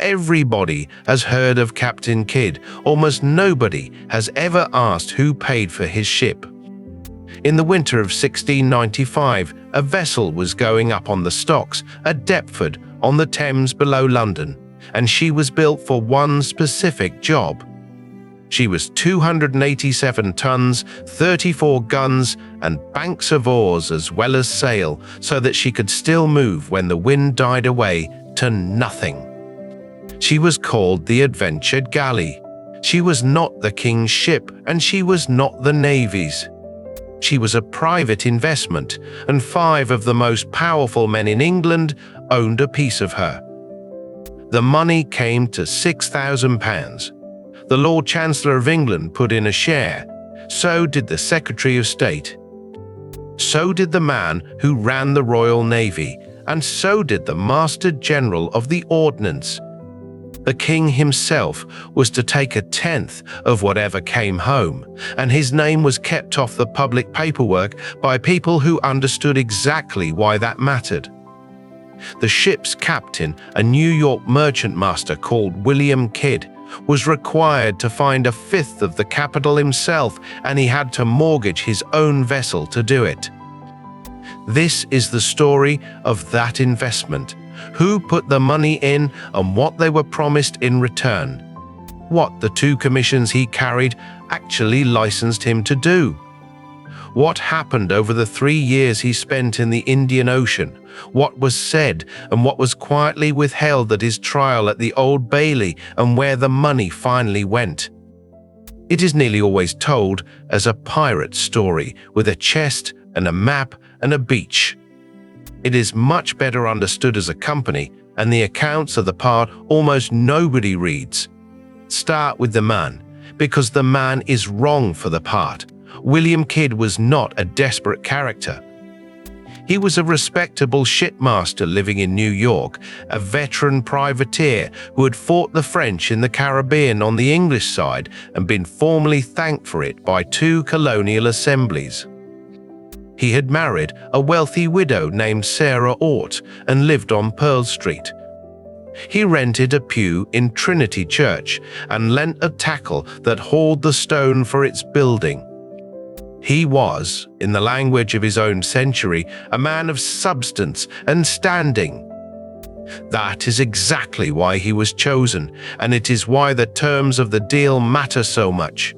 Everybody has heard of Captain Kidd. Almost nobody has ever asked who paid for his ship. In the winter of 1695, a vessel was going up on the stocks at Deptford on the Thames below London, and she was built for one specific job. She was 287 tons, 34 guns, and banks of oars as well as sail, so that she could still move when the wind died away to nothing. She was called the Adventure Galley. She was not the king's ship, and she was not the navy's. She was a private investment, and 5 of the most powerful men in England owned a piece of her. The money came to £6,000. The Lord Chancellor of England put in a share. So did the Secretary of State. So did the man who ran the Royal Navy, and so did the Master General of the Ordnance. The king himself was to take 1/10 of whatever came home, and his name was kept off the public paperwork by people who understood exactly why that mattered. The ship's captain, a New York merchant master called William Kidd, was required to find 1/5 of the capital himself, and he had to mortgage his own vessel to do it. This is the story of that investment, who put the money in and what they were promised in return, what the 2 commissions he carried actually licensed him to do, what happened over the 3 years he spent in the Indian Ocean, what was said and what was quietly withheld at his trial at the Old Bailey, and where the money finally went. It is nearly always told as a pirate story, with a chest and a map and a beach. It is much better understood as a company, and the accounts are the part almost nobody reads. Start with the man, because the man is wrong for the part. William Kidd was not a desperate character. He was a respectable shipmaster living in New York, a veteran privateer who had fought the French in the Caribbean on the English side and been formally thanked for it by 2 colonial assemblies. He had married a wealthy widow named Sarah Oort and lived on Pearl Street. He rented a pew in Trinity Church and lent a tackle that hauled the stone for its building. He was, in the language of his own century, a man of substance and standing. That is exactly why he was chosen, and it is why the terms of the deal matter so much.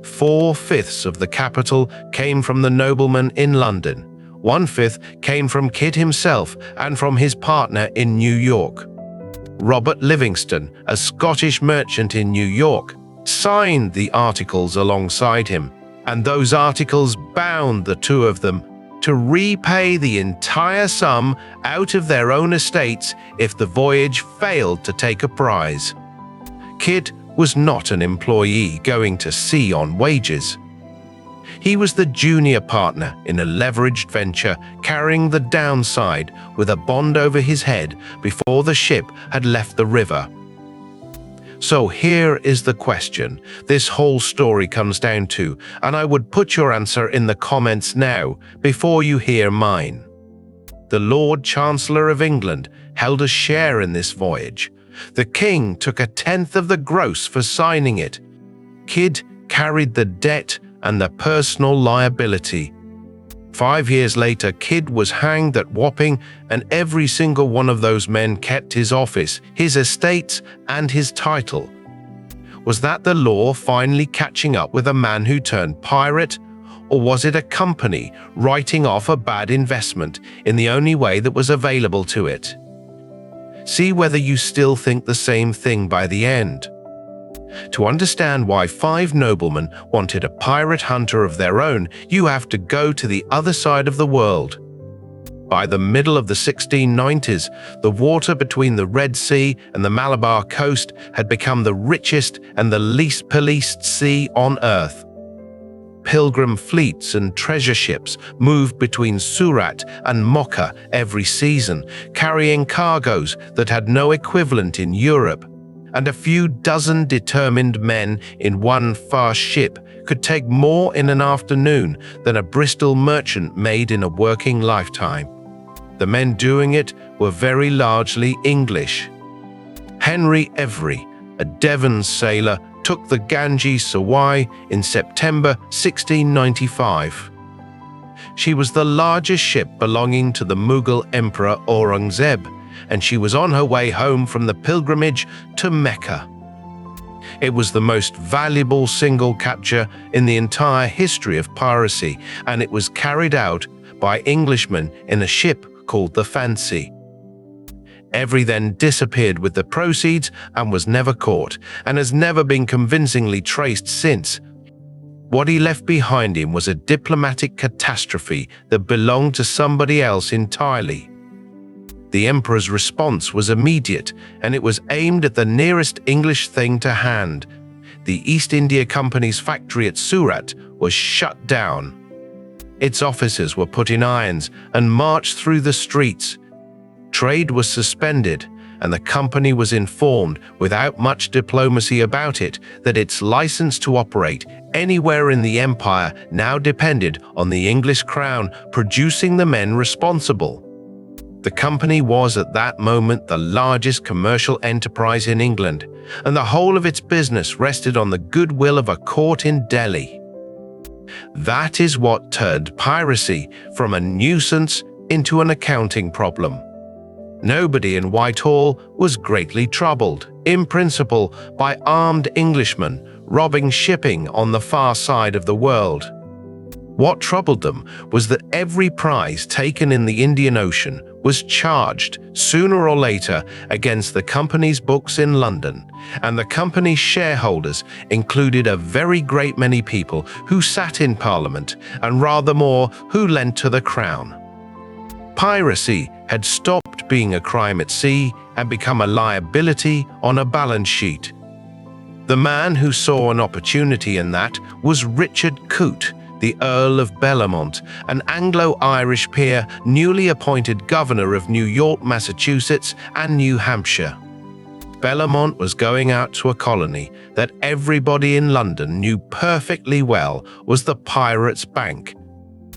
4/5 of the capital came from the nobleman in London. 1/5 came from Kidd himself and from his partner in New York. Robert Livingston, a Scottish merchant in New York, signed the articles alongside him, and those articles bound the 2 of them to repay the entire sum out of their own estates if the voyage failed to take a prize. Kidd was not an employee going to sea on wages. He was the junior partner in a leveraged venture, carrying the downside with a bond over his head before the ship had left the river. So here is the question this whole story comes down to, and I would put your answer in the comments now before you hear mine. The Lord Chancellor of England held a share in this voyage. The king took 1/10 of the gross for signing it. Kidd carried the debt and the personal liability. 5 years later, Kidd was hanged at Wapping, and every single one of those men kept his office, his estates, and his title. Was that the law finally catching up with a man who turned pirate? Or was it a company writing off a bad investment in the only way that was available to it? See whether you still think the same thing by the end. To understand why 5 noblemen wanted a pirate hunter of their own, you have to go to the other side of the world. By the middle of the 1690s, the water between the Red Sea and the Malabar coast had become the richest and the least policed sea on earth. Pilgrim fleets and treasure ships moved between Surat and Mocha every season, carrying cargoes that had no equivalent in Europe, and a few dozen determined men in one fast ship could take more in an afternoon than a Bristol merchant made in a working lifetime. The men doing it were very largely English. Henry Every, a Devon sailor, took the Ganges Sawai in September 1695. She was the largest ship belonging to the Mughal Emperor Aurangzeb, and she was on her way home from the pilgrimage to Mecca. It was the most valuable single capture in the entire history of piracy, and it was carried out by Englishmen in a ship called the Fancy. Every then disappeared with the proceeds and was never caught, and has never been convincingly traced since. What he left behind him was a diplomatic catastrophe that belonged to somebody else entirely. The emperor's response was immediate, and it was aimed at the nearest English thing to hand. The East India Company's factory at Surat was shut down. Its officers were put in irons and marched through the streets. Trade was suspended, and the company was informed, without much diplomacy about it, that its license to operate anywhere in the empire now depended on the English crown producing the men responsible. The company was at that moment the largest commercial enterprise in England, and the whole of its business rested on the goodwill of a court in Delhi. That is what turned piracy from a nuisance into an accounting problem. Nobody in Whitehall was greatly troubled, in principle, by armed Englishmen robbing shipping on the far side of the world. What troubled them was that every prize taken in the Indian Ocean was charged, sooner or later, against the company's books in London, and the company's shareholders included a very great many people who sat in Parliament, and rather more who lent to the Crown. Piracy had stopped being a crime at sea and become a liability on a balance sheet. The man who saw an opportunity in that was Richard Coote, the Earl of Bellamont, an Anglo-Irish peer newly appointed governor of New York, Massachusetts, and New Hampshire. Bellamont was going out to a colony that everybody in London knew perfectly well was the Pirates' Bank.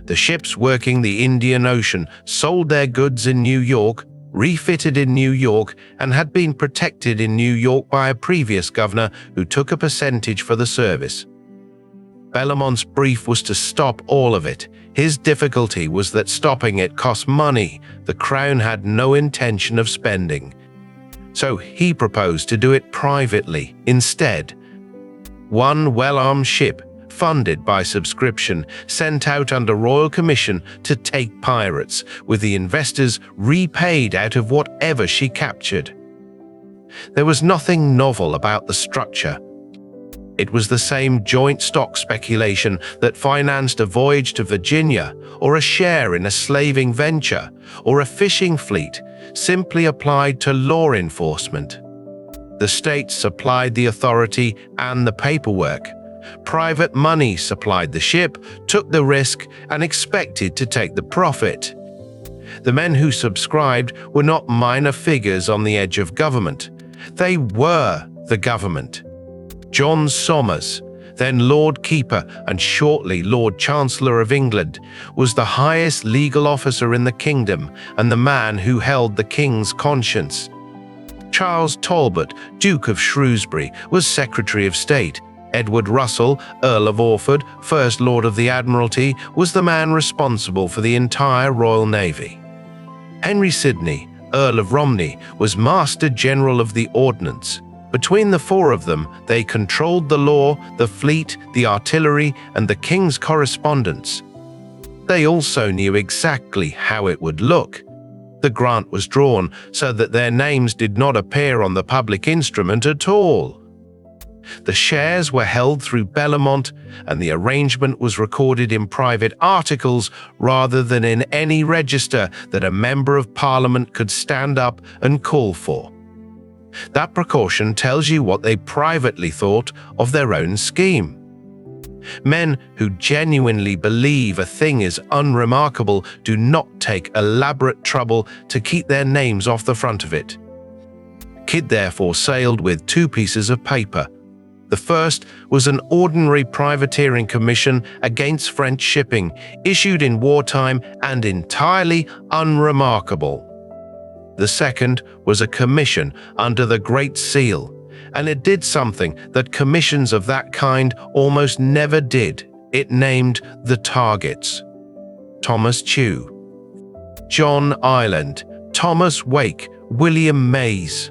The ships working the Indian Ocean sold their goods in New York, refitted in New York, and had been protected in New York by a previous governor who took a percentage for the service. Bellamont's brief was to stop all of it. His difficulty was that stopping it cost money the Crown had no intention of spending. So he proposed to do it privately instead. One well-armed ship, funded by subscription, sent out under royal commission to take pirates, with the investors repaid out of whatever she captured. There was nothing novel about the structure. It was the same joint stock speculation that financed a voyage to Virginia, or a share in a slaving venture, or a fishing fleet, simply applied to law enforcement. The state supplied the authority and the paperwork. Private money supplied the ship, took the risk, and expected to take the profit. The men who subscribed were not minor figures on the edge of government. They were the government. John Somers, then Lord Keeper and shortly Lord Chancellor of England, was the highest legal officer in the kingdom and the man who held the king's conscience. Charles Talbot, Duke of Shrewsbury, was Secretary of State. Edward Russell, Earl of Orford, First Lord of the Admiralty, was the man responsible for the entire Royal Navy. Henry Sidney, Earl of Romney, was Master General of the Ordnance. Between the four of them, they controlled the law, the fleet, the artillery, and the king's correspondence. They also knew exactly how it would look. The grant was drawn so that their names did not appear on the public instrument at all. The shares were held through Bellamont, and the arrangement was recorded in private articles rather than in any register that a member of Parliament could stand up and call for. That precaution tells you what they privately thought of their own scheme. Men who genuinely believe a thing is unremarkable do not take elaborate trouble to keep their names off the front of it. Kidd therefore sailed with two pieces of paper. The first was an ordinary privateering commission against French shipping, issued in wartime and entirely unremarkable. The second was a commission under the Great Seal, and it did something that commissions of that kind almost never did. It named the targets. Thomas Tew, John Ireland, Thomas Wake, William Mays.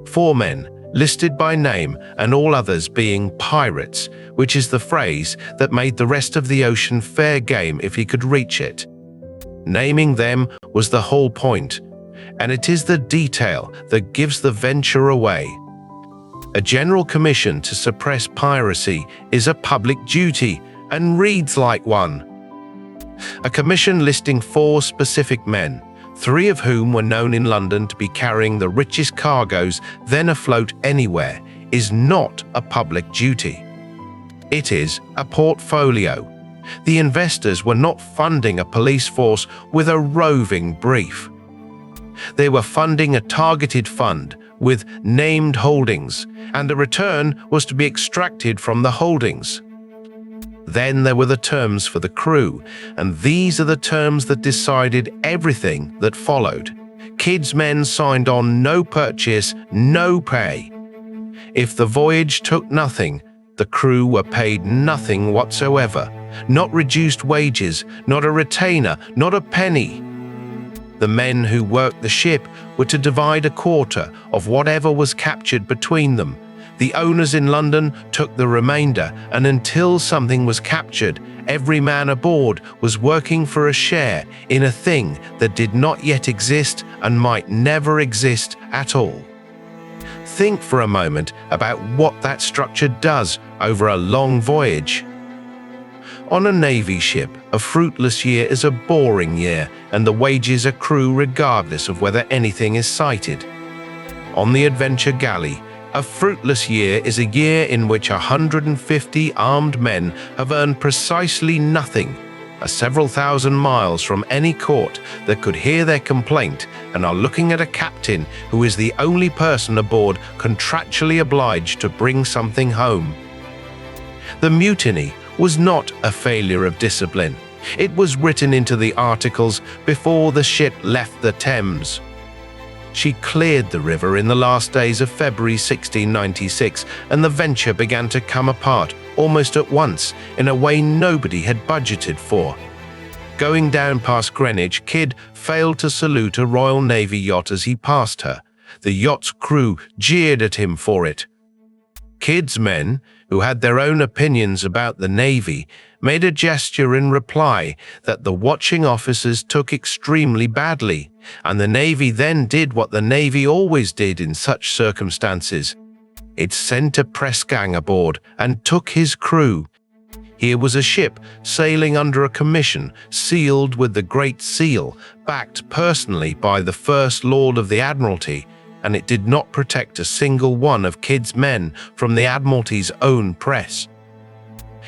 4 men, listed by name, and all others being pirates, which is the phrase that made the rest of the ocean fair game if he could reach it. Naming them was the whole point, and it is the detail that gives the venture away. A general commission to suppress piracy is a public duty and reads like one. A commission listing 4 specific men, 3 of whom were known in London to be carrying the richest cargoes then afloat anywhere, is not a public duty. It is a portfolio. The investors were not funding a police force with a roving brief. They were funding a targeted fund with named holdings, and a return was to be extracted from the holdings. Then there were the terms for the crew, and these are the terms that decided everything that followed. Kidd's men signed on no purchase, no pay. If the voyage took nothing, the crew were paid nothing whatsoever, not reduced wages, not a retainer, not a penny. The men who worked the ship were to divide a quarter of whatever was captured between them. The owners in London took the remainder, and until something was captured, every man aboard was working for a share in a thing that did not yet exist and might never exist at all. Think for a moment about what that structure does over a long voyage. On a Navy ship, a fruitless year is a boring year, and the wages accrue regardless of whether anything is sighted. On the Adventure Galley, a fruitless year is a year in which 150 armed men have earned precisely nothing, are several thousand miles from any court that could hear their complaint, and are looking at a captain who is the only person aboard contractually obliged to bring something home. The mutiny was not a failure of discipline. It was written into the articles before the ship left the Thames. She cleared the river in the last days of February 1696, and the venture began to come apart almost at once in a way nobody had budgeted for. Going down past Greenwich, Kidd failed to salute a Royal Navy yacht as he passed her. The yacht's crew jeered at him for it. Kidd's men, who had their own opinions about the Navy, made a gesture in reply that the watching officers took extremely badly, and the Navy then did what the Navy always did in such circumstances. It sent a press gang aboard and took his crew. Here was a ship sailing under a commission sealed with the Great Seal, backed personally by the First Lord of the Admiralty, and it did not protect a single one of Kidd's men from the Admiralty's own press.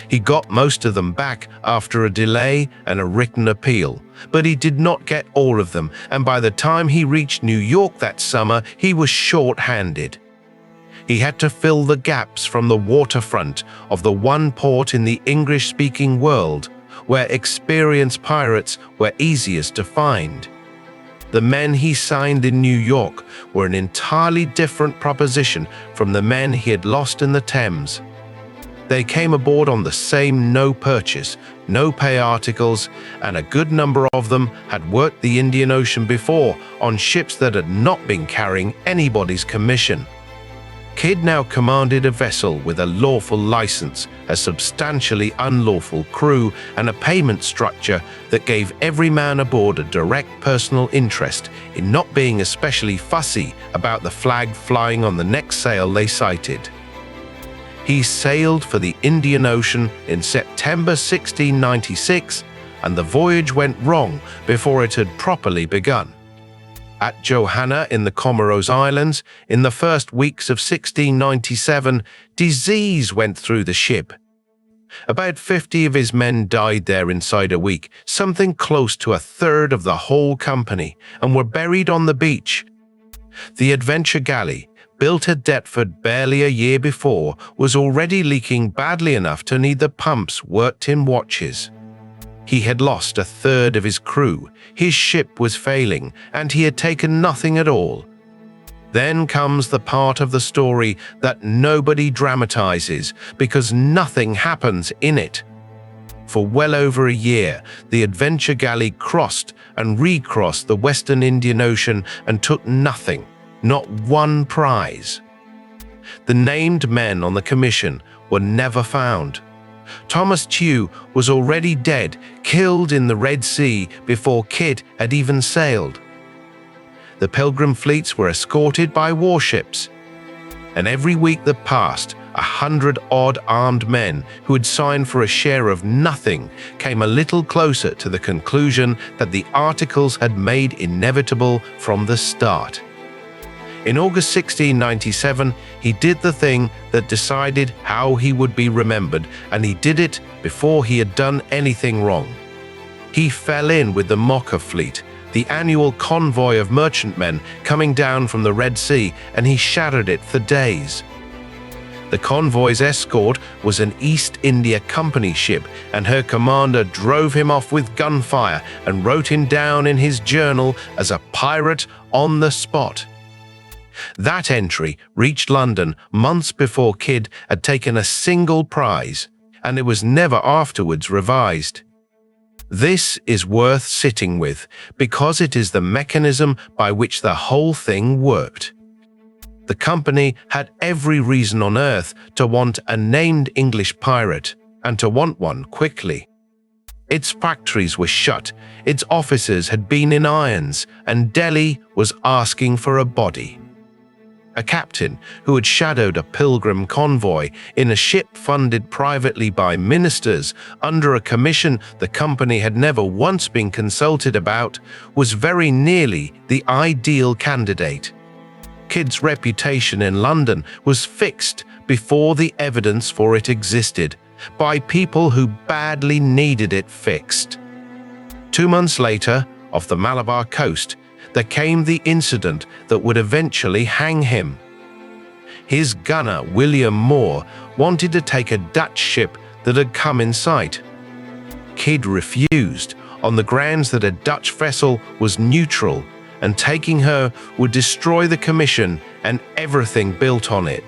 He got most of them back after a delay and a written appeal, but he did not get all of them, and by the time he reached New York that summer, he was short-handed. He had to fill the gaps from the waterfront of the one port in the English-speaking world where experienced pirates were easiest to find. The men he signed in New York were an entirely different proposition from the men he had lost in the Thames. They came aboard on the same no purchase, no pay articles, and a good number of them had worked the Indian Ocean before on ships that had not been carrying anybody's commission. Kidd now commanded a vessel with a lawful license, a substantially unlawful crew, and a payment structure that gave every man aboard a direct personal interest in not being especially fussy about the flag flying on the next sail they sighted. He sailed for the Indian Ocean in September 1696, and the voyage went wrong before it had properly begun. At Johanna in the Comoros Islands, in the first weeks of 1697, disease went through the ship. About 50 of his men died there inside a week, something close to a third of the whole company, and were buried on the beach. The Adventure Galley, built at Deptford barely a year before, was already leaking badly enough to need the pumps worked in watches. He had lost a third of his crew, his ship was failing, and he had taken nothing at all. Then comes the part of the story that nobody dramatizes because nothing happens in it. For well over a year, the Adventure Galley crossed and recrossed the Western Indian Ocean and took nothing, not one prize. The named men on the commission were never found. Thomas Tew was already dead, killed in the Red Sea before Kidd had even sailed. The pilgrim fleets were escorted by warships, and every week that passed, 100-odd armed men who had signed for a share of nothing came a little closer to the conclusion that the articles had made inevitable from the start. In August 1697, he did the thing that decided how he would be remembered, and he did it before he had done anything wrong. He fell in with the Mocha fleet, the annual convoy of merchantmen coming down from the Red Sea, and he shattered it for days. The convoy's escort was an East India Company ship, and her commander drove him off with gunfire and wrote him down in his journal as a pirate on the spot. That entry reached London months before Kidd had taken a single prize, and it was never afterwards revised. This is worth sitting with because it is the mechanism by which the whole thing worked. The company had every reason on earth to want a named English pirate, and to want one quickly. Its factories were shut, its officers had been in irons, and Delhi was asking for a body. A captain who had shadowed a pilgrim convoy in a ship funded privately by ministers under a commission the company had never once been consulted about was very nearly the ideal candidate. Kidd's reputation in London was fixed before the evidence for it existed, by people who badly needed it fixed. 2 months later, off the Malabar coast, there came the incident that would eventually hang him. His gunner, William Moore, wanted to take a Dutch ship that had come in sight. Kidd refused on the grounds that a Dutch vessel was neutral and taking her would destroy the commission and everything built on it.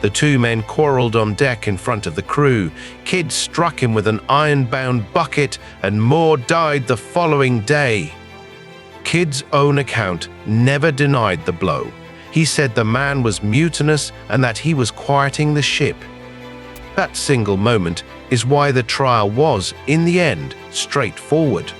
The two men quarreled on deck in front of the crew. Kidd struck him with an iron-bound bucket and Moore died the following day. Kidd's own account never denied the blow. He said the man was mutinous and that he was quieting the ship. That single moment is why the trial was, in the end, straightforward.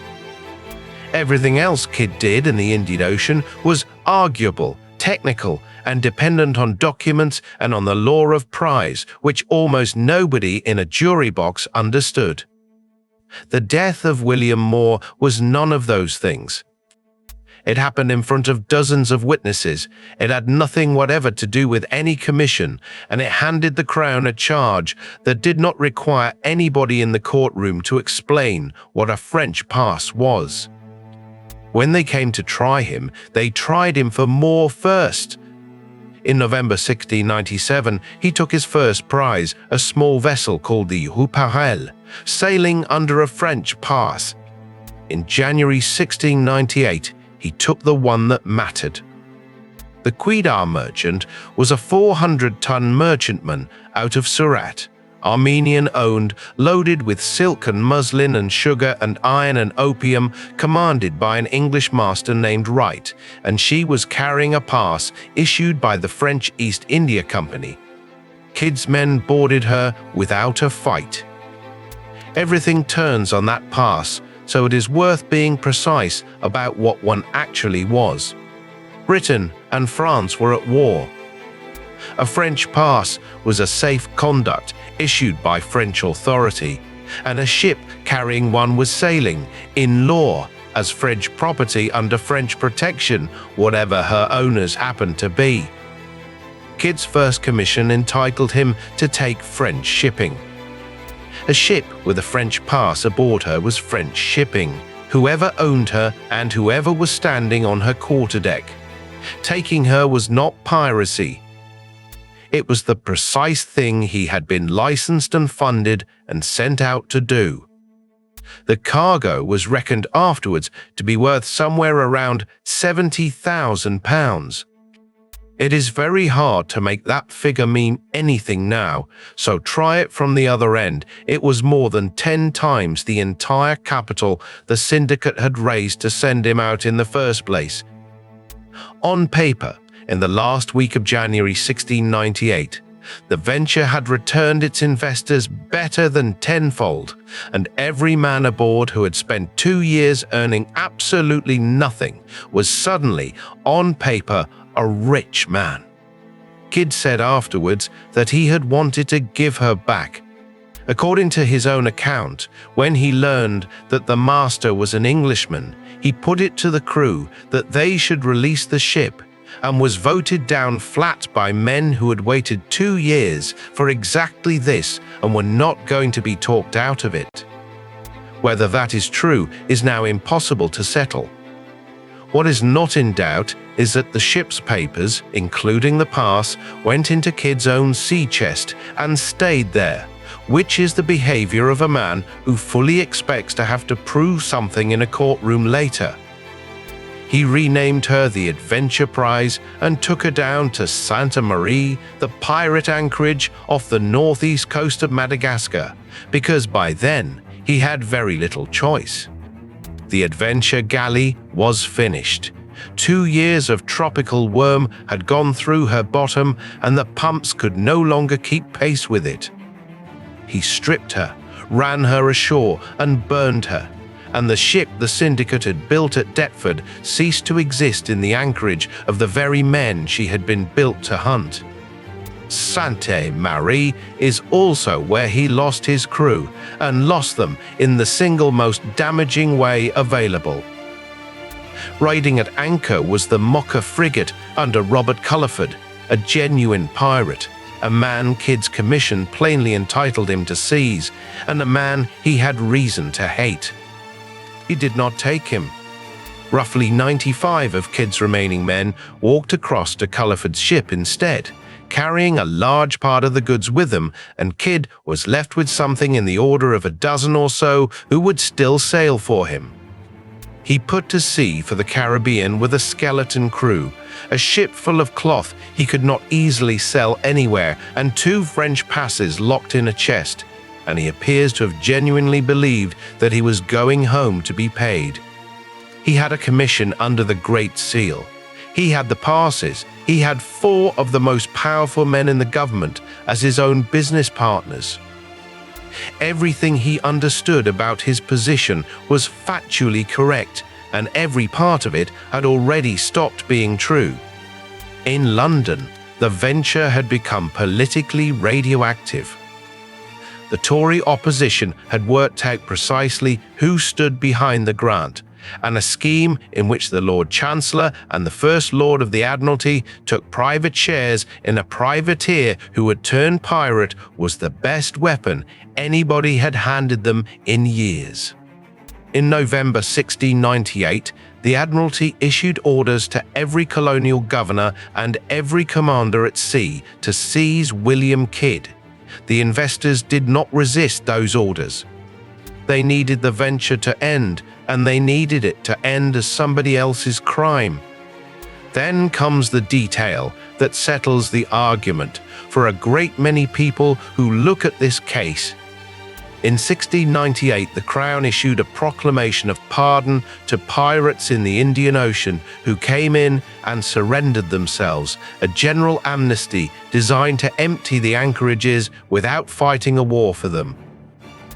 Everything else Kidd did in the Indian Ocean was arguable, technical, and dependent on documents and on the law of prize, which almost nobody in a jury box understood. The death of William Moore was none of those things. It happened in front of dozens of witnesses. It had nothing whatever to do with any commission, and it handed the Crown a charge that did not require anybody in the courtroom to explain what a French pass was. When they came to try him, they tried him for more first. In November 1697, he took his first prize, a small vessel called the Whitehall, sailing under a French pass. In January 1698, he took the one that mattered. The Quidar merchant was a 400-ton merchantman out of Surat, Armenian-owned, loaded with silk and muslin and sugar and iron and opium, commanded by an English master named Wright, and she was carrying a pass issued by the French East India Company. Kidd's men boarded her without a fight. Everything turns on that pass, so it is worth being precise about what one actually was. Britain and France were at war. A French pass was a safe conduct issued by French authority, and a ship carrying one was sailing, in law, as French property under French protection, whatever her owners happened to be. Kidd's first commission entitled him to take French shipping. A ship with a French pass aboard her was French shipping, whoever owned her and whoever was standing on her quarterdeck. Taking her was not piracy. It was the precise thing he had been licensed and funded and sent out to do. The cargo was reckoned afterwards to be worth somewhere around £70,000. It is very hard to make that figure mean anything now, so try it from the other end. It was more than 10 times the entire capital the syndicate had raised to send him out in the first place. On paper, in the last week of January 1698, the venture had returned its investors better than tenfold, and every man aboard who had spent 2 years earning absolutely nothing was suddenly, on paper, a rich man. Kidd said afterwards that he had wanted to give her back. According to his own account, when he learned that the master was an Englishman, he put it to the crew that they should release the ship, and was voted down flat by men who had waited 2 years for exactly this and were not going to be talked out of it. Whether that is true is now impossible to settle. What is not in doubt is that the ship's papers, including the pass, went into Kidd's own sea chest and stayed there, which is the behavior of a man who fully expects to have to prove something in a courtroom later. He renamed her the Adventure Prize and took her down to Santa Maria, the pirate anchorage off the northeast coast of Madagascar, because by then he had very little choice. The Adventure Galley was finished. 2 years of tropical worm had gone through her bottom, and the pumps could no longer keep pace with it. He stripped her, ran her ashore, and burned her, and the ship the syndicate had built at Deptford ceased to exist in the anchorage of the very men she had been built to hunt. Santa Maria is also where he lost his crew, and lost them in the single most damaging way available. Riding at anchor was the Mocha frigate under Robert Culliford, a genuine pirate, a man Kidd's commission plainly entitled him to seize, and a man he had reason to hate. He did not take him. Roughly 95 of Kidd's remaining men walked across to Culliford's ship instead, carrying a large part of the goods with them, and Kidd was left with something in the order of a dozen or so who would still sail for him. He put to sea for the Caribbean with a skeleton crew, a ship full of cloth he could not easily sell anywhere, and 2 French passes locked in a chest, and he appears to have genuinely believed that he was going home to be paid. He had a commission under the Great Seal. He had the passes. He had 4 of the most powerful men in the government as his own business partners. Everything he understood about his position was factually correct, and every part of it had already stopped being true. In London, the venture had become politically radioactive. The Tory opposition had worked out precisely who stood behind the grant, and a scheme in which the Lord Chancellor and the First Lord of the Admiralty took private shares in a privateer who had turned pirate was the best weapon anybody had handed them in years. In November 1698, the Admiralty issued orders to every colonial governor and every commander at sea to seize William Kidd. The investors did not resist those orders. They needed the venture to end, and they needed it to end as somebody else's crime. Then comes the detail that settles the argument for a great many people who look at this case. In 1698, the Crown issued a proclamation of pardon to pirates in the Indian Ocean who came in and surrendered themselves, a general amnesty designed to empty the anchorages without fighting a war for them.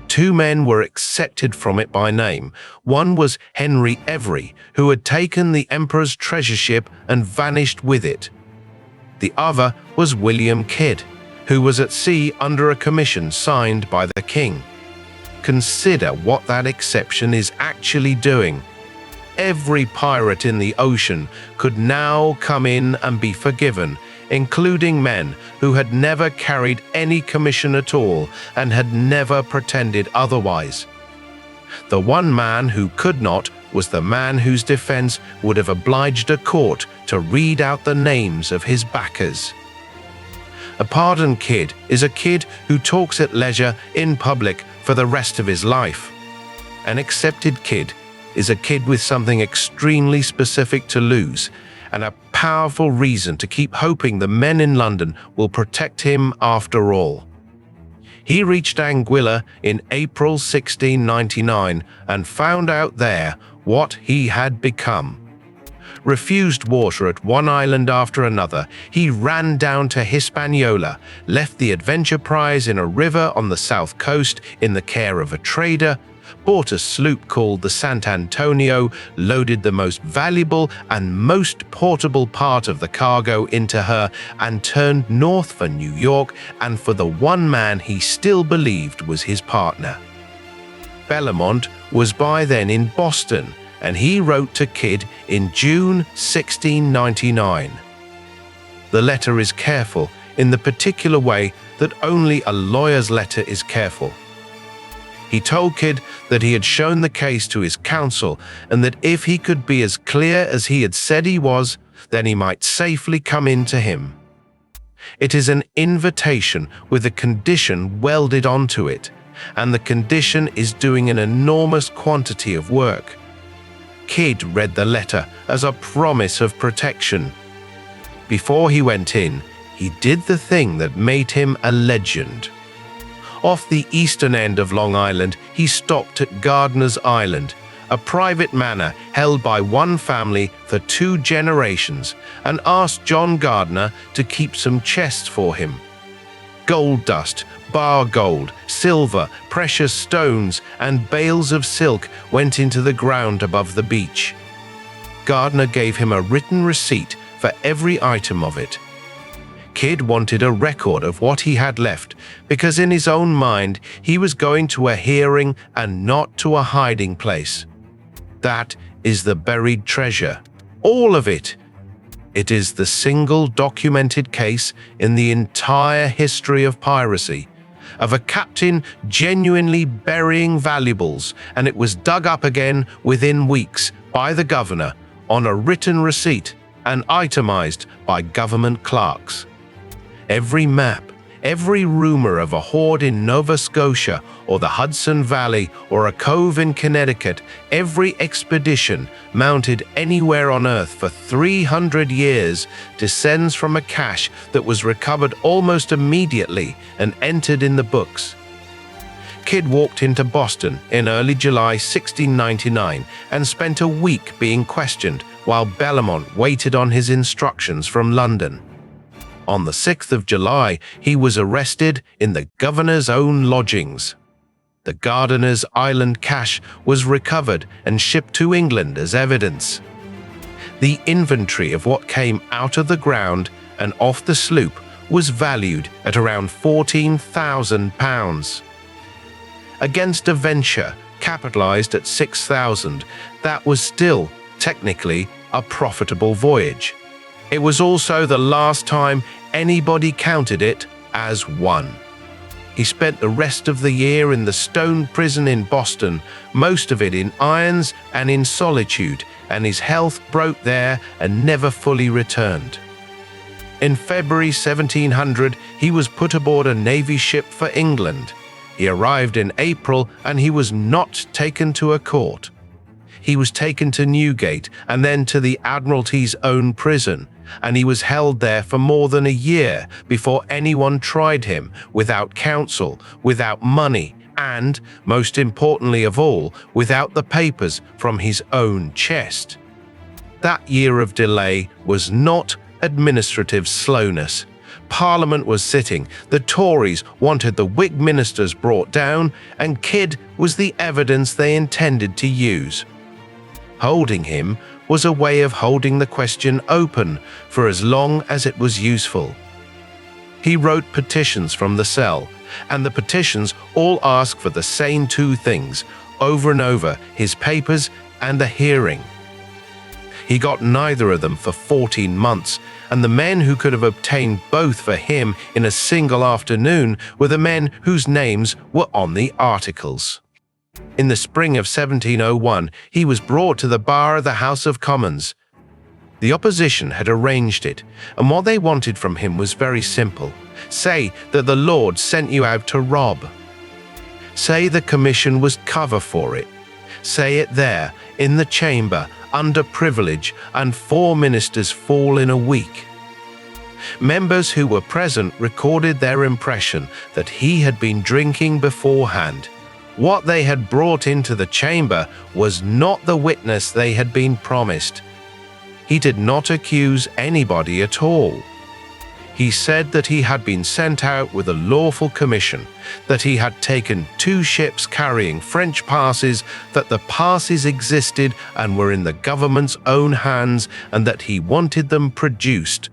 2 men were excepted from it by name. One was Henry Every, who had taken the Emperor's treasure ship and vanished with it. The other was William Kidd, who was at sea under a commission signed by the King. Consider what that exception is actually doing. Every pirate in the ocean could now come in and be forgiven, including men who had never carried any commission at all and had never pretended otherwise. The one man who could not was the man whose defense would have obliged a court to read out the names of his backers. A pardoned kid is a kid who talks at leisure in public for the rest of his life. An accepted kid is a kid with something extremely specific to lose, and a powerful reason to keep hoping the men in London will protect him after all. He reached Anguilla in April 1699 and found out there what he had become. Refused water at one island after another, he ran down to Hispaniola, left the Adventure prize in a river on the south coast in the care of a trader, bought a sloop called the Sant' Antonio, loaded the most valuable and most portable part of the cargo into her, and turned north for New York and for the one man he still believed was his partner. Bellamont was by then in Boston, and he wrote to Kidd in June 1699. The letter is careful in the particular way that only a lawyer's letter is careful. He told Kidd that he had shown the case to his counsel, and that if he could be as clear as he had said he was, then he might safely come in to him. It is an invitation with a condition welded onto it, and the condition is doing an enormous quantity of work. Kidd read the letter as a promise of protection. Before he went in, he did the thing that made him a legend. Off the eastern end of Long Island, he stopped at Gardiner's Island, a private manor held by one family for 2 generations, and asked John Gardiner to keep some chests for him. Gold dust, bar gold, silver, precious stones, and bales of silk went into the ground above the beach. Gardiner gave him a written receipt for every item of it. Kidd wanted a record of what he had left, because in his own mind he was going to a hearing and not to a hiding place. That is the buried treasure, all of it. It is the single documented case in the entire history of piracy, of a captain genuinely burying valuables, and it was dug up again within weeks by the governor on a written receipt and itemized by government clerks. Every map, every rumor of a hoard in Nova Scotia or the Hudson Valley or a cove in Connecticut, every expedition mounted anywhere on Earth for 300 years descends from a cache that was recovered almost immediately and entered in the books. Kidd walked into Boston in early July 1699 and spent a week being questioned while Bellamont waited on his instructions from London. On the 6th of July, he was arrested in the governor's own lodgings. The Gardiner's Island cache was recovered and shipped to England as evidence. The inventory of what came out of the ground and off the sloop was valued at around £14,000. Against a venture capitalized at £6,000, that was still, technically, a profitable voyage. It was also the last time anybody counted it as one. He spent the rest of the year in the stone prison in Boston, most of it in irons and in solitude, and his health broke there and never fully returned. In February 1700, he was put aboard a Navy ship for England. He arrived in April and he was not taken to a court. He was taken to Newgate and then to the Admiralty's own prison, and he was held there for more than a year before anyone tried him, without counsel, without money, and, most importantly of all, without the papers from his own chest. That year of delay was not administrative slowness. Parliament was sitting, the Tories wanted the Whig ministers brought down, and Kidd was the evidence they intended to use. Holding him was a way of holding the question open for as long as it was useful. He wrote petitions from the cell, and the petitions all asked for the same 2 things, over and over, his papers and a hearing. He got neither of them for 14 months, and the men who could have obtained both for him in a single afternoon were the men whose names were on the articles. In the spring of 1701, he was brought to the bar of the House of Commons. The opposition had arranged it, and what they wanted from him was very simple. Say that the Lord sent you out to rob. Say the commission was cover for it. say it there, in the chamber, under privilege, and 4 ministers fall in a week. Members who were present recorded their impression that he had been drinking beforehand. What they had brought into the chamber was not the witness they had been promised. He did not accuse anybody at all. He said that he had been sent out with a lawful commission, that he had taken 2 ships carrying French passes, that the passes existed and were in the government's own hands, and that he wanted them produced.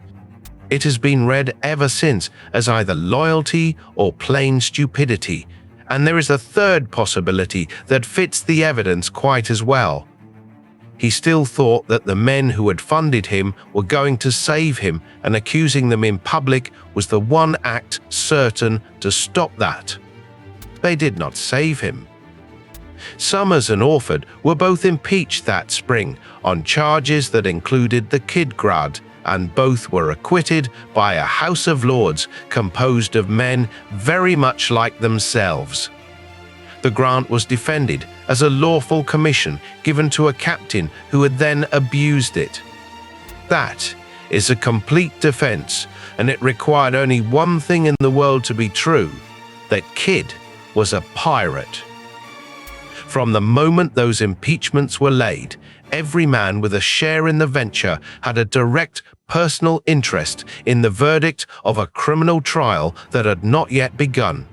It has been read ever since as either loyalty or plain stupidity, and there is a third possibility that fits the evidence quite as well. He still thought that the men who had funded him were going to save him, and accusing them in public was the one act certain to stop that. They did not save him. Somers and Orford were both impeached that spring on charges that included the Kidd grant, and both were acquitted by a House of Lords composed of men very much like themselves. The grant was defended as a lawful commission given to a captain who had then abused it. That is a complete defense, and it required only one thing in the world to be true: that Kidd was a pirate. From the moment those impeachments were laid, every man with a share in the venture had a direct personal interest in the verdict of a criminal trial that had not yet begun.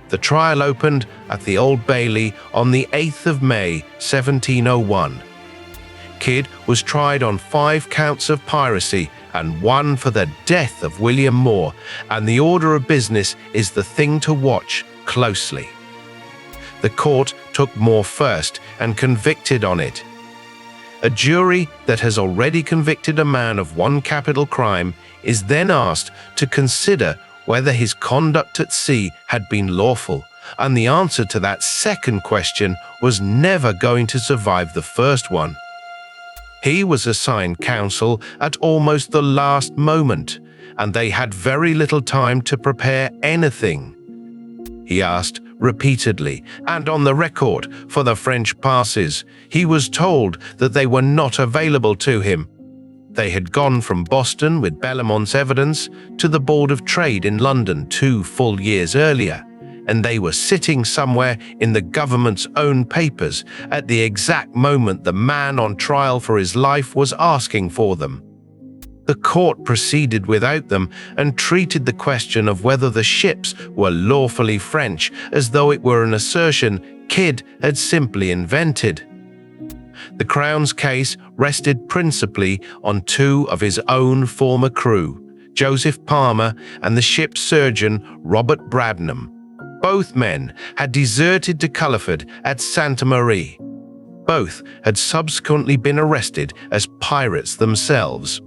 The trial opened at the Old Bailey on the 8th of May, 1701. Kidd was tried on 5 counts of piracy and 1 for the death of William Moore, and the order of business is the thing to watch closely. The court took Moore first and convicted on it. A jury that has already convicted a man of 1 capital crime is then asked to consider whether his conduct at sea had been lawful, and the answer to that second question was never going to survive the first one. He was assigned counsel at almost the last moment, and they had very little time to prepare anything. He asked repeatedly, and on the record, for the French passes. He was told that they were not available to him. They had gone from Boston with Bellamont's evidence to the Board of Trade in London 2 full years earlier, and they were sitting somewhere in the government's own papers at the exact moment the man on trial for his life was asking for them. The court proceeded without them and treated the question of whether the ships were lawfully French as though it were an assertion Kidd had simply invented. The Crown's case rested principally on 2 of his own former crew, Joseph Palmer and the ship's surgeon Robert Bradnam. Both men had deserted to Culliford at Santa Maria. Both had subsequently been arrested as pirates themselves.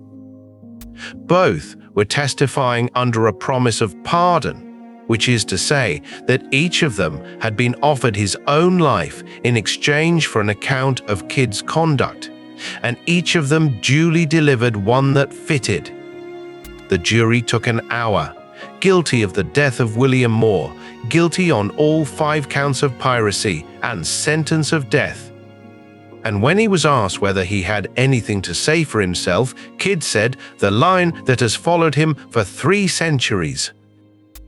Both were testifying under a promise of pardon, which is to say that each of them had been offered his own life in exchange for an account of Kidd's conduct, and each of them duly delivered one that fitted. The jury took an hour, guilty of the death of William Moore, guilty on all 5 counts of piracy, and sentence of death. And when he was asked whether he had anything to say for himself, Kidd said the line that has followed him for 3 centuries.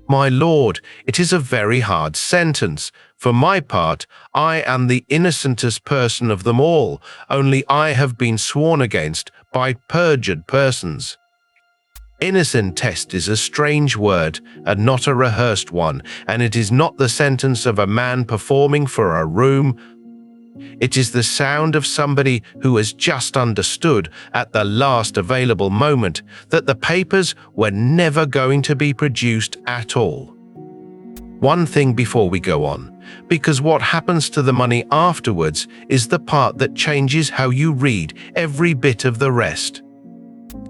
"My lord, it is a very hard sentence. For my part, I am the innocentest person of them all, only I have been sworn against by perjured persons." Innocent test is a strange word and not a rehearsed one, and it is not the sentence of a man performing for a room. It is the sound of somebody who has just understood at the last available moment that the papers were never going to be produced at all. One thing before we go on, because what happens to the money afterwards is the part that changes how you read every bit of the rest.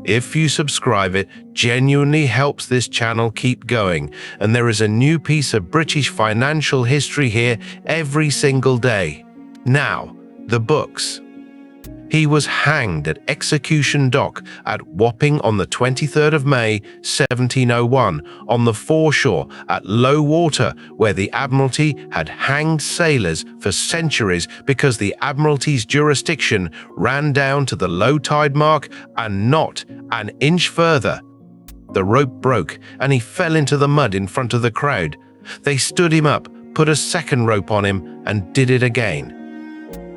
If you subscribe, it genuinely helps this channel keep going, and there is a new piece of British financial history here every single day. Now, the books. He was hanged at Execution Dock at Wapping on the 23rd of May, 1701, on the foreshore at low water, where the Admiralty had hanged sailors for centuries because the Admiralty's jurisdiction ran down to the low tide mark and not an inch further. The rope broke and he fell into the mud in front of the crowd. They stood him up, put a second rope on him, and did it again.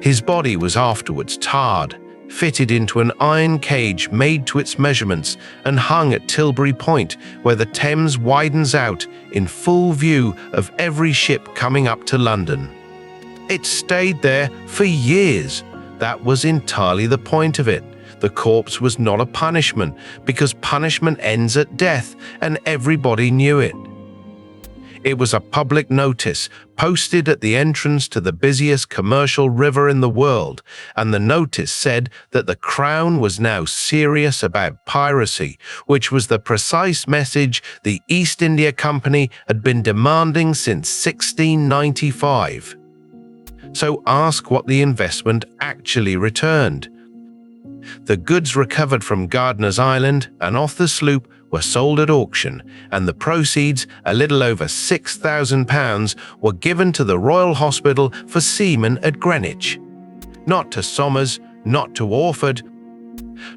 His body was afterwards tarred, fitted into an iron cage made to its measurements, and hung at Tilbury Point, where the Thames widens out in full view of every ship coming up to London. It stayed there for years. That was entirely the point of it. The corpse was not a punishment, because punishment ends at death, and everybody knew it. It was a public notice posted at the entrance to the busiest commercial river in the world, and the notice said that the Crown was now serious about piracy, which was the precise message the East India Company had been demanding since 1695. So ask what the investment actually returned. The goods recovered from Gardiner's Island and off the sloop were sold at auction, and the proceeds, a little over £6,000, were given to the Royal Hospital for Seamen at Greenwich. Not to Somers, not to Orford,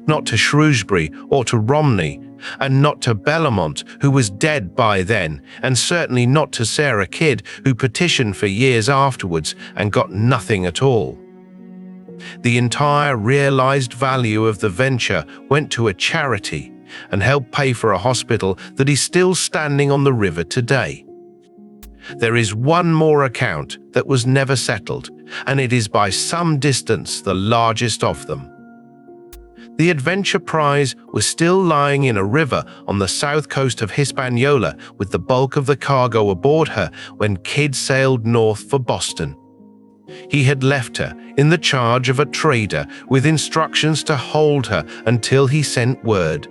not to Shrewsbury or to Romney, and not to Bellamont, who was dead by then, and certainly not to Sarah Kidd, who petitioned for years afterwards and got nothing at all. The entire realized value of the venture went to a charity and helped pay for a hospital that is still standing on the river today. There is one more account that was never settled, and it is by some distance the largest of them. The Adventure prize was still lying in a river on the south coast of Hispaniola with the bulk of the cargo aboard her when Kidd sailed north for Boston. He had left her in the charge of a trader with instructions to hold her until he sent word.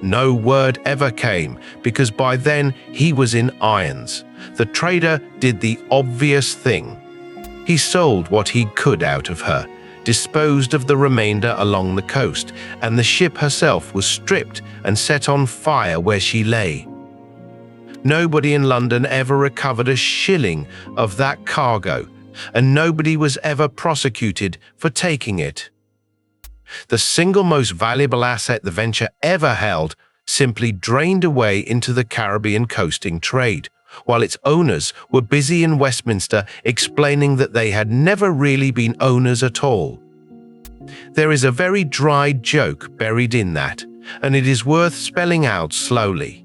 No word ever came, because by then he was in irons. The trader did the obvious thing. He sold what he could out of her, disposed of the remainder along the coast, and the ship herself was stripped and set on fire where she lay. Nobody in London ever recovered a shilling of that cargo, and nobody was ever prosecuted for taking it. The single most valuable asset the venture ever held simply drained away into the Caribbean coasting trade, while its owners were busy in Westminster explaining that they had never really been owners at all. There is a very dry joke buried in that, and it is worth spelling out slowly.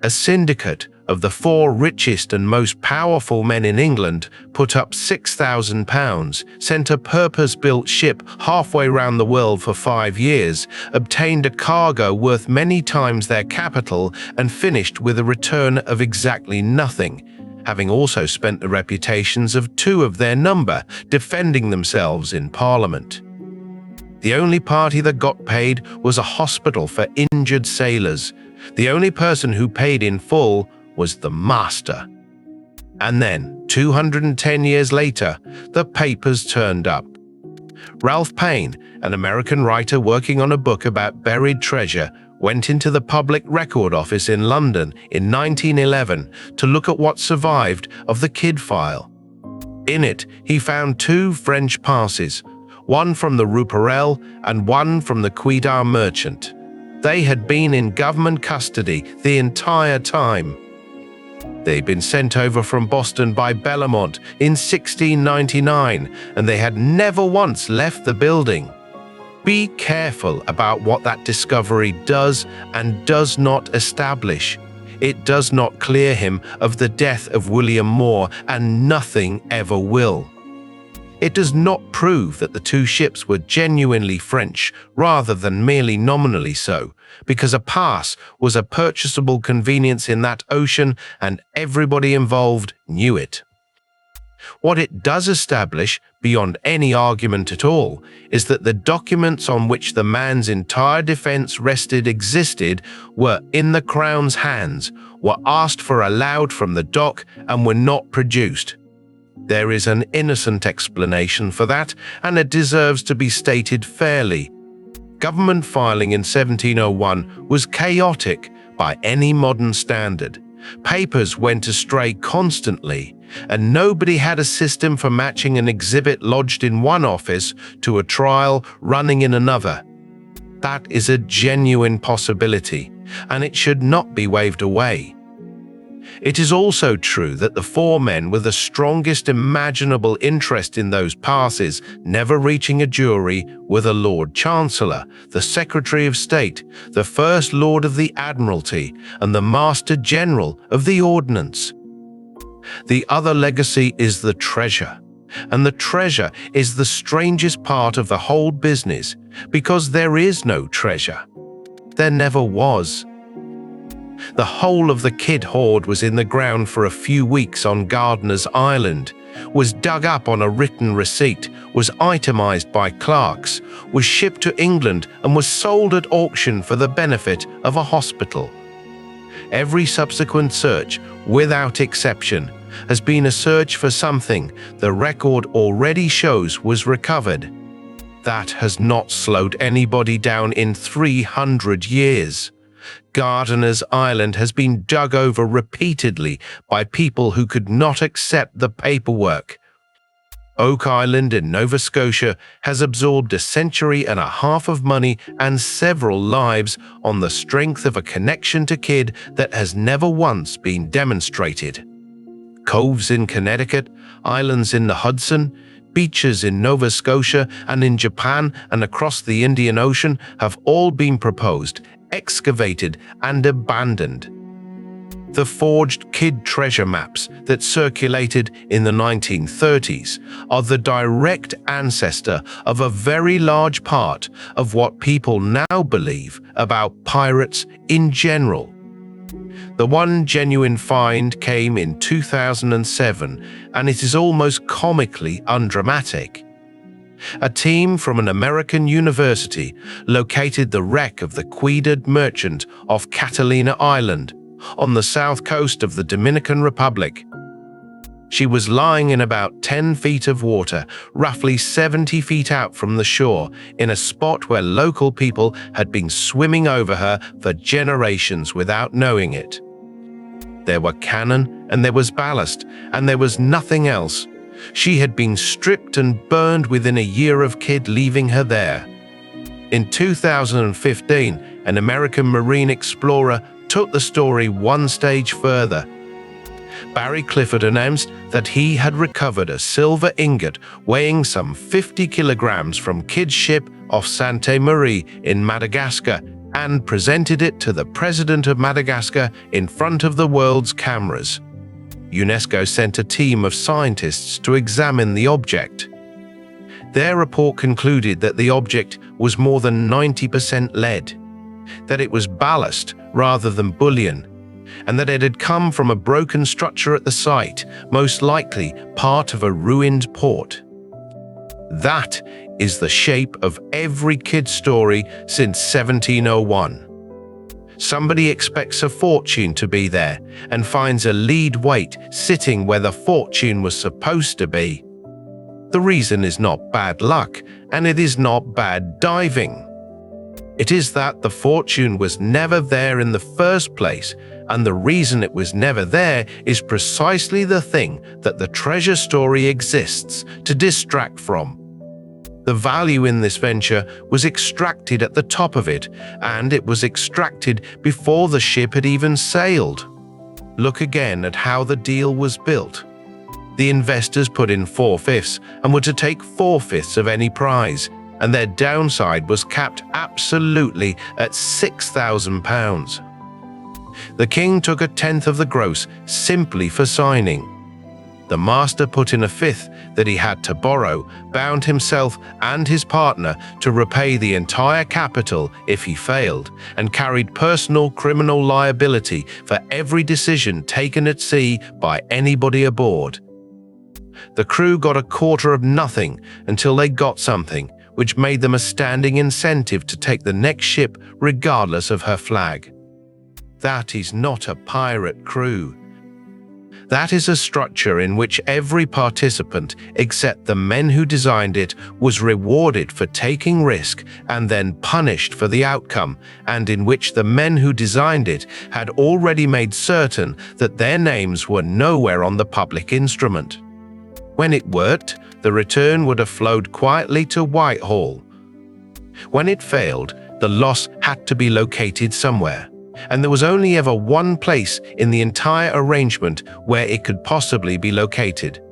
A syndicate of the 4 richest and most powerful men in England put up £6,000, sent a purpose-built ship halfway round the world for 5 years, obtained a cargo worth many times their capital, and finished with a return of exactly nothing, having also spent the reputations of 2 of their number defending themselves in Parliament. The only party that got paid was a hospital for injured sailors. The only person who paid in full was the master. And then, 210 years later, the papers turned up. Ralph Payne, an American writer working on a book about buried treasure, went into the Public Record Office in London in 1911 to look at what survived of the Kidd file. In it, he found 2 French passes, one from the Ruparel and one from the Quidar Merchant. They had been in government custody the entire time. They'd been sent over from Boston by Bellamont in 1699, and they had never once left the building. Be careful about what that discovery does and does not establish. It does not clear him of the death of William Moore, and nothing ever will. It does not prove that the 2 ships were genuinely French rather than merely nominally so, because a pass was a purchasable convenience in that ocean and everybody involved knew it. What it does establish, beyond any argument at all, is that the documents on which the man's entire defense rested existed, were in the Crown's hands, were asked for aloud from the dock, and were not produced. There is an innocent explanation for that, and it deserves to be stated fairly. Government filing in 1701 was chaotic by any modern standard. Papers went astray constantly, and nobody had a system for matching an exhibit lodged in one office to a trial running in another. That is a genuine possibility, and it should not be waved away. It is also true that the four men with the strongest imaginable interest in those passes never reaching a jury were the Lord Chancellor, the Secretary of State, the First Lord of the Admiralty, and the Master General of the Ordnance. The other legacy is the treasure, and the treasure is the strangest part of the whole business, because there is no treasure. There never was. The whole of the kid hoard was in the ground for a few weeks on Gardiner's Island, was dug up on a written receipt, was itemized by clerks, was shipped to England, and was sold at auction for the benefit of a hospital. Every subsequent search, without exception, has been a search for something the record already shows was recovered. That has not slowed anybody down in 300 years. Gardiner's Island has been dug over repeatedly by people who could not accept the paperwork. Oak Island in Nova Scotia has absorbed a century and a half of money and several lives on the strength of a connection to Kidd that has never once been demonstrated. Coves in Connecticut, islands in the Hudson, beaches in Nova Scotia and in Japan and across the Indian Ocean have all been proposed, excavated, and abandoned. The forged Kidd treasure maps that circulated in the 1930s are the direct ancestor of a very large part of what people now believe about pirates in general. The one genuine find came in 2007, and it is almost comically undramatic. A team from an American university located the wreck of the Quedad merchant off Catalina Island on the south coast of the Dominican Republic. She was lying in about 10 feet of water, roughly 70 feet out from the shore, in a spot where local people had been swimming over her for generations without knowing it. There were cannon and there was ballast, and there was nothing else. She had been stripped and burned within a year of Kidd leaving her there. In 2015, an American marine explorer took the story one stage further. Barry Clifford announced that he had recovered a silver ingot weighing some 50 kilograms from Kidd's ship off Sainte Marie in Madagascar and presented it to the president of Madagascar in front of the world's cameras. UNESCO sent a team of scientists to examine the object. Their report concluded that the object was more than 90% lead, that it was ballast rather than bullion, and that it had come from a broken structure at the site, most likely part of a ruined port. That is the shape of every Kidd story since 1701. Somebody expects a fortune to be there and finds a lead weight sitting where the fortune was supposed to be. The reason is not bad luck, and it is not bad diving. It is that the fortune was never there in the first place, and the reason it was never there is precisely the thing that the treasure story exists to distract from. The value in this venture was extracted at the top of it, and it was extracted before the ship had even sailed. Look again at how the deal was built. The investors put in 4/5 and were to take 4/5 of any prize, and their downside was capped absolutely at £6,000. The king took 1/10 of the gross simply for signing. The master put in 1/5 that he had to borrow, bound himself and his partner to repay the entire capital if he failed, and carried personal criminal liability for every decision taken at sea by anybody aboard. The crew got 1/4 of nothing until they got something, which made them a standing incentive to take the next ship regardless of her flag. That is not a pirate crew. That is a structure in which every participant, except the men who designed it, was rewarded for taking risk and then punished for the outcome, and in which the men who designed it had already made certain that their names were nowhere on the public instrument. When it worked, the return would have flowed quietly to Whitehall. When it failed, the loss had to be located somewhere, and there was only ever one place in the entire arrangement where it could possibly be located.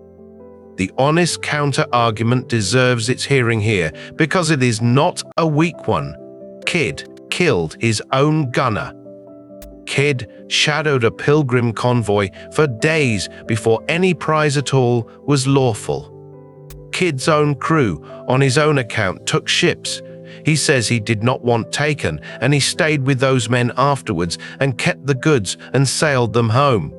The honest counter-argument deserves its hearing here because it is not a weak one. Kidd killed his own gunner. Kidd shadowed a pilgrim convoy for days before any prize at all was lawful. Kidd's own crew, on his own account, took ships. He says he did not want taken, and he stayed with those men afterwards and kept the goods and sailed them home.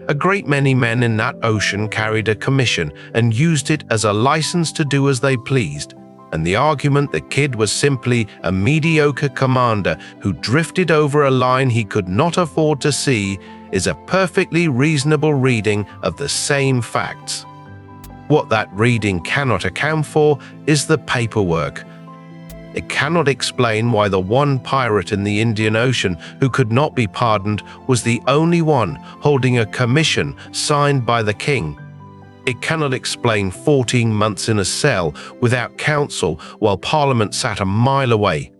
A great many men in that ocean carried a commission and used it as a license to do as they pleased, and the argument that Kidd was simply a mediocre commander who drifted over a line he could not afford to see is a perfectly reasonable reading of the same facts. What that reading cannot account for is the paperwork. It cannot explain why the one pirate in the Indian Ocean who could not be pardoned was the only one holding a commission signed by the king. It cannot explain 14 months in a cell without counsel while Parliament sat a mile away.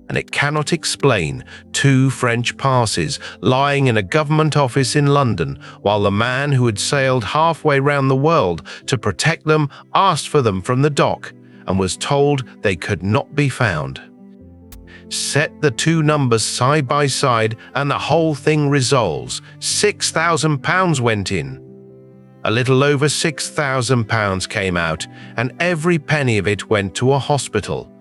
And it cannot explain 2 French passes lying in a government office in London while the man who had sailed halfway round the world to protect them asked for them from the dock and was told they could not be found. Set the 2 numbers side by side and the whole thing resolves. £6,000 went in. A little over £6,000 came out, and every penny of it went to a hospital.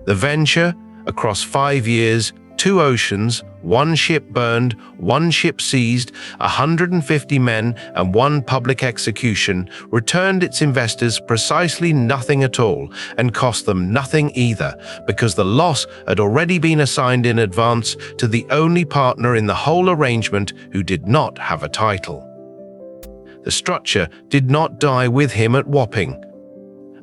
The venture, across 5 years, 2 oceans, 1 ship burned, 1 ship seized, 150 men, and 1 public execution, returned its investors precisely nothing at all, and cost them nothing either, because the loss had already been assigned in advance to the only partner in the whole arrangement who did not have a title. The structure did not die with him at Wapping.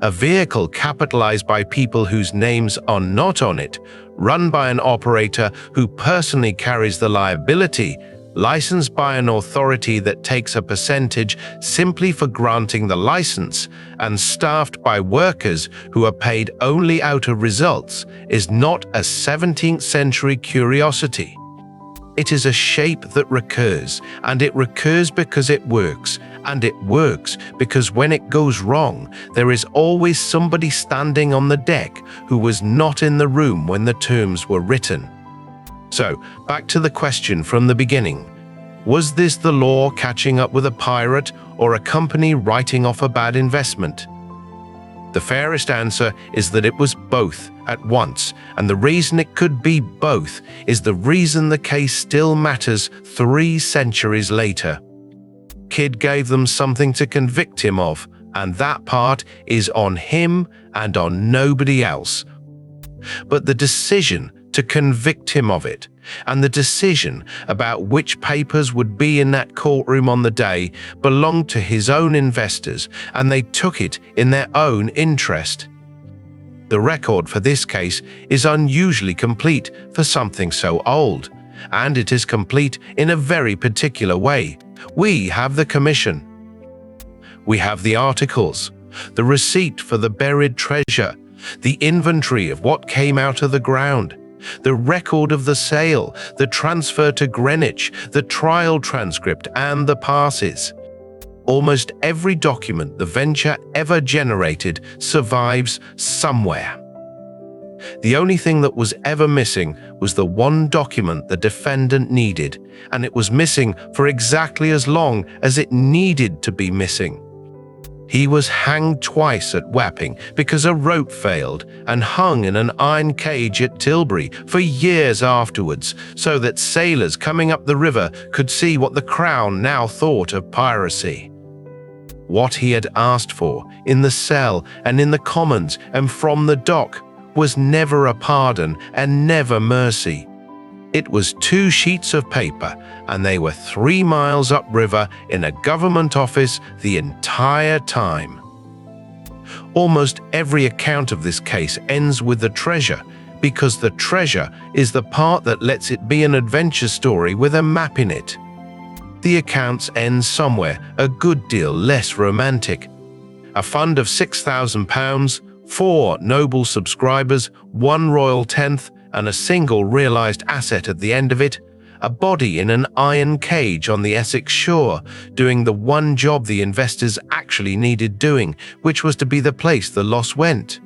A vehicle capitalized by people whose names are not on it, run by an operator who personally carries the liability, licensed by an authority that takes a percentage simply for granting the license, and staffed by workers who are paid only out of results, is not a 17th century curiosity. It is a shape that recurs, and it recurs because it works, and it works because when it goes wrong, there is always somebody standing on the deck who was not in the room when the terms were written. So, back to the question from the beginning. Was this the law catching up with a pirate or a company writing off a bad investment? The fairest answer is that it was both at once, and the reason it could be both is the reason the case still matters 3 centuries later. Kidd gave them something to convict him of, and that part is on him and on nobody else. But the decision to convict him of it, and the decision about which papers would be in that courtroom on the day, belonged to his own investors, and they took it in their own interest. The record for this case is unusually complete for something so old, and it is complete in a very particular way. We have the commission. We have the articles, the receipt for the buried treasure, the inventory of what came out of the ground, the record of the sale, the transfer to Greenwich, the trial transcript, and the passes. Almost every document the venture ever generated survives somewhere. The only thing that was ever missing was the one document the defendant needed, and it was missing for exactly as long as it needed to be missing. He was hanged twice at Wapping because a rope failed, and hung in an iron cage at Tilbury for years afterwards, so that sailors coming up the river could see what the Crown now thought of piracy. What he had asked for in the cell and in the Commons and from the dock was never a pardon and never mercy. It was 2 sheets of paper, and they were 3 miles upriver in a government office the entire time. Almost every account of this case ends with the treasure, because the treasure is the part that lets it be an adventure story with a map in it. The accounts end somewhere a good deal less romantic. A fund of £6,000, 4 noble subscribers, 1 royal tenth, and a single realized asset at the end of it, a body in an iron cage on the Essex shore, doing the one job the investors actually needed doing, which was to be the place the loss went.